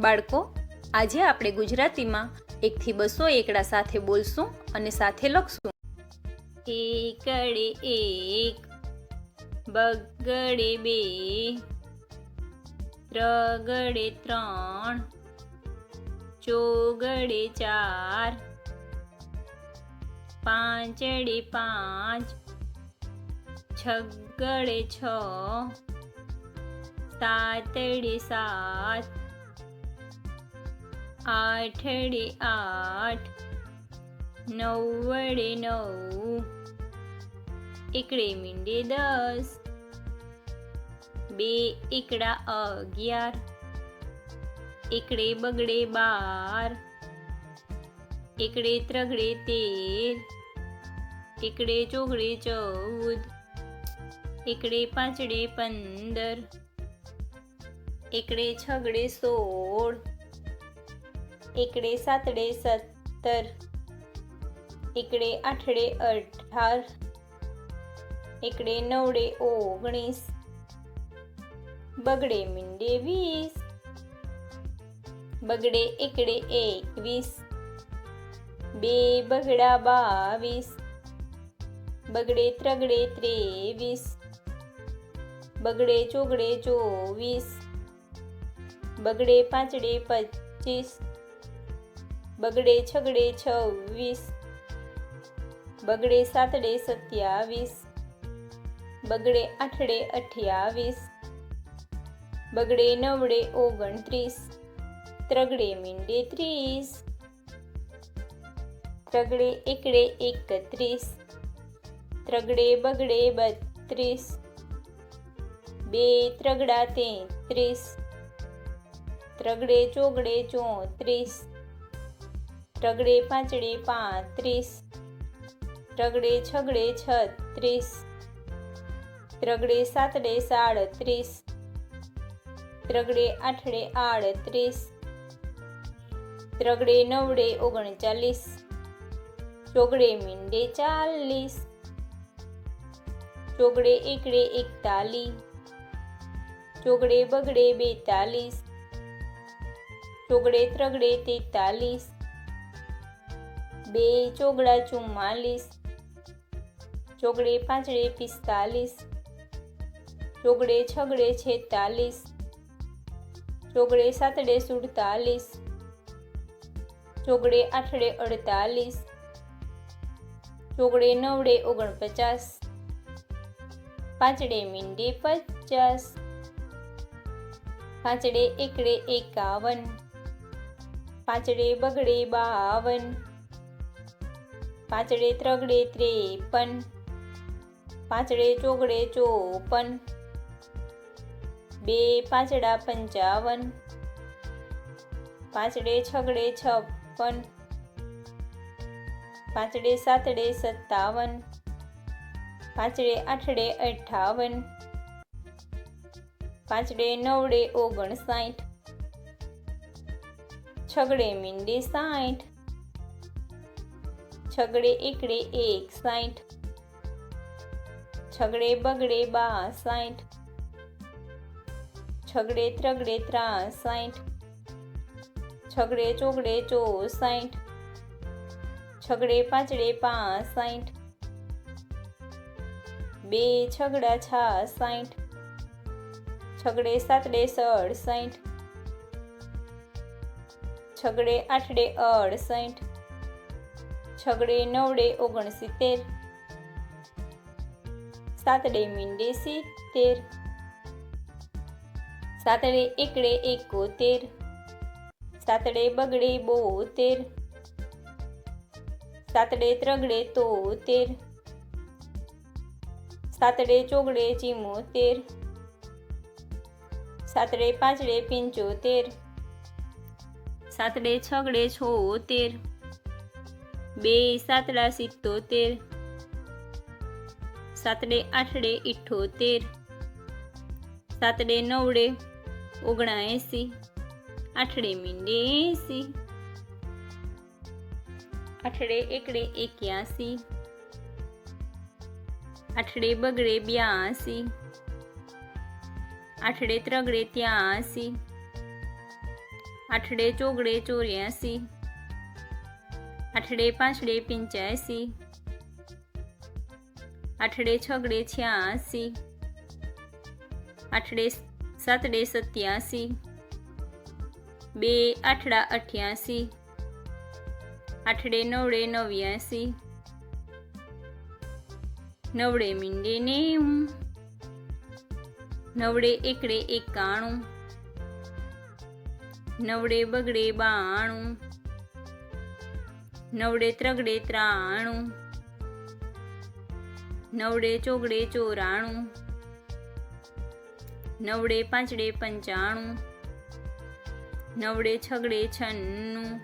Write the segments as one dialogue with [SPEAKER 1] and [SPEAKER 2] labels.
[SPEAKER 1] બાળકો, આજે આપણે ગુજરાતીમાં 1 થી 200 એકડા સાથે બોલશું અને સાથે લખશું. એકડે 1, બગડે 2, ત્રગડે 3, ચોગડે 4, પાંચડે 5, છગડે 6, સાતડે 7, આઠડે 8, નવડે 9, એકડે મીંડે 10, 2 એકડા 11, એકડે બગડે 12, એકડે ત્રગડે 13, એકડે ચોગડે 14, એકડે પાંચડે 15, એકડે છગડે 16, એકડે સાતડે 17, એકડે આઠડે 18, એકડે નવડે 19, બગડે મીંડે 20, બગડે એકડે 21, 2 બગડા 22, બગડે ત્રગડે 23, બગડે ચોગડે 24, બગડે પાંચડે 25, બગડે છગડે 26, બગડે સાતડે 27, બગડે આઠડે 28, બગડે નવડે 29, ત્રગડે મીંડે 30, ત્રગડે એકડે 31, ત્રગડે બગડે 32, 2 ત્રગડા 33, ત્રગડે ચોગડે 34, ત્રગડે પાંચડે 35, ત્રગડે છગડે 36, ત્રગડે સાતડે 37, ત્રગડે આઠડે 38, ત્રગડે નવડે 39, ચોગડે મીંડે 40, ચોગડે એકડે 41, ચોગડે બગડે 42, ચોગડે ત્રગડે 43, 2 ચોગડા 44, ચોગડે પાંચડે 45, ચોગડે છગડે 46, ચોગડે સાતડે 47, ચોગડે આઠડે 48, ચોગડે નવડે 49, પાંચડે મીંડે 50, પાંચડે એકડે 51, પાંચડે બગડે 52, પાંચડે ત્રગડે 53, પાંચડે ચોગડે 54, 2 પાંચડા 55, પાંચડે છગડે 56, પાંચડે સાતડે 57, પાંચડે આઠડે 58, પાંચડે નવડે 59, છગડે મીંડે 60, છગડે એકડે 61, છગડે બગડે 62, છગડે ત્રગડે 63, છગડે ચોગડે 64, છગડે પાંચડે 65, 2 છગડા 66, છગડે સાતડે 67, છગડે આઠડે 68, છગડે નવડે 69, સાતડે મીંડે 70, સાતડે એકડે 71, સાતડે બગડે 72, સાતડે ત્રગડે 73, સાતડે ચોગડે 74, સાતડે પાંચડે 75, સાતડે છગડે 76, 2 સાતડા 77, સાતડે આઠડે 78, સાતડે નવડે 79, આઠડે મીંડે 80, આઠડે એકડે 81, આઠડે બગડે 82, આઠડે ત્રગડે 83, આઠડે ચોગડે 84, આઠડે પાંચડે 85, આઠડે છગડે 86, આઠડે સાતડે 87, બે આઠડા 88, આઠડે નવડે 89, નવડે મીંડે 90, નવડે એકડે 91, નવડે બગડે 92, નવડે ત્રગડે 93, નવડે ચોગડે 94, નવડે પાંચડે 95, નવડે છગડે 96,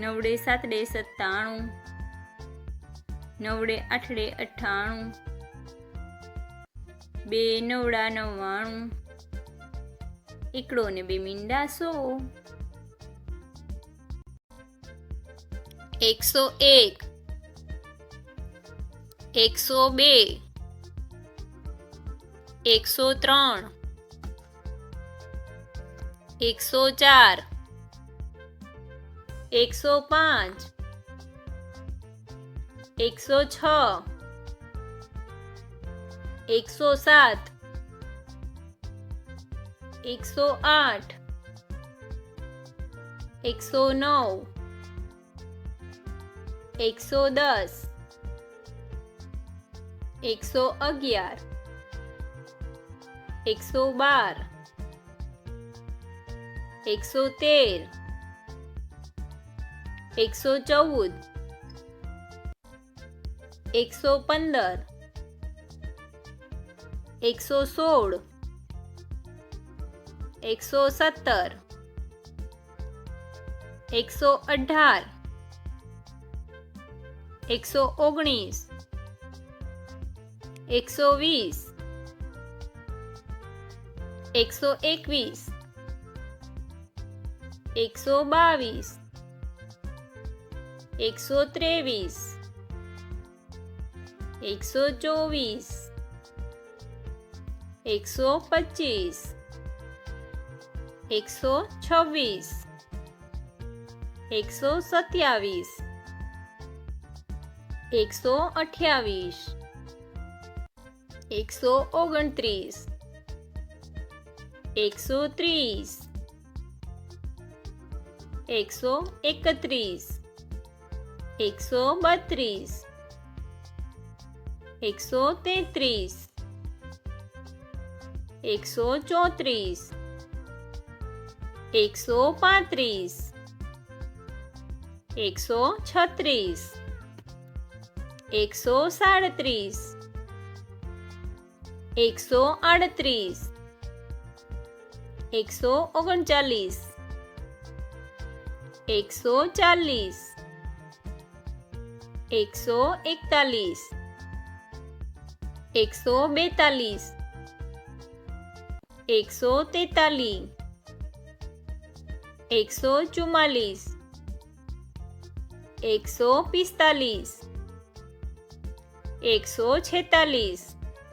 [SPEAKER 1] નવડે સાતડે 97, નવડે આઠડે 98, બે નવડા 99, એકડો ને બે મીંડા 100, 101, 102, 103, 104, 105, 106, 107, 108, 109, 110, 111, 112, 113, 114, 115, 116, 117, 118, 119, 120, 121, 122, 123, 124, 125, 126, 127, 128, 129, 130, 131, 132, 133, 134, 135, 136, 137, 138, 139, 140, 141, 142, 143, 144, 145,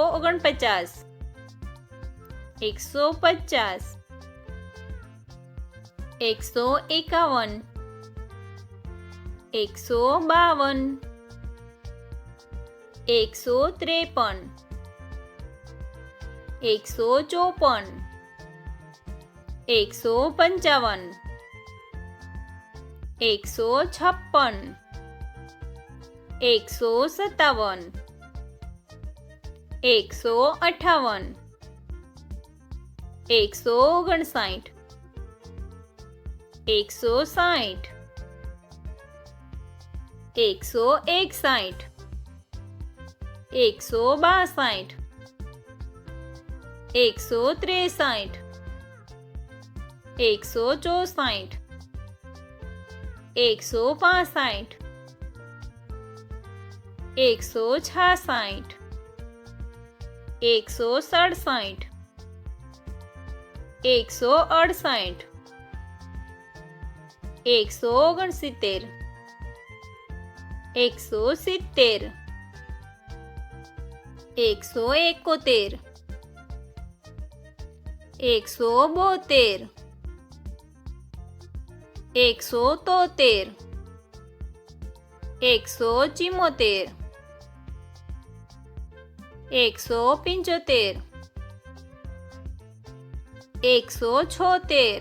[SPEAKER 1] 146, 147, 148, 149, 150, 151, 152, 153, 154, 155, 156, 157, 158, 159, 160, 161, 162, 163, 164, 165, 166, 167, 168, 169, 170 171 172 173 174 175 176 177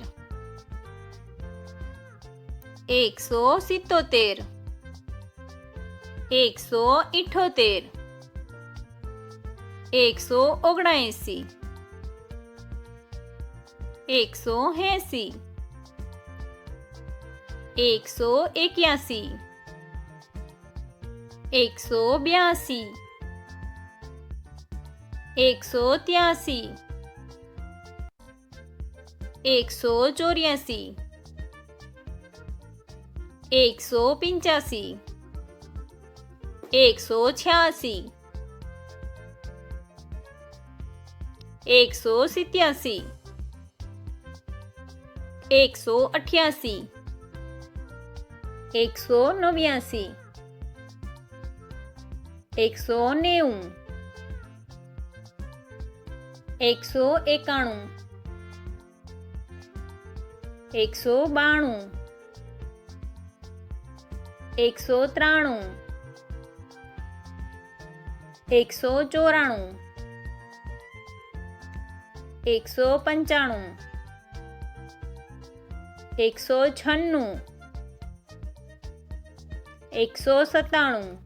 [SPEAKER 1] 178 179 180 181 182 183 184 185 186 187 188 189 190 191 192 193 194 195 196 197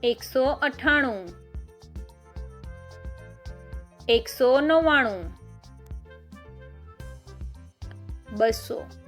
[SPEAKER 1] 198 199 200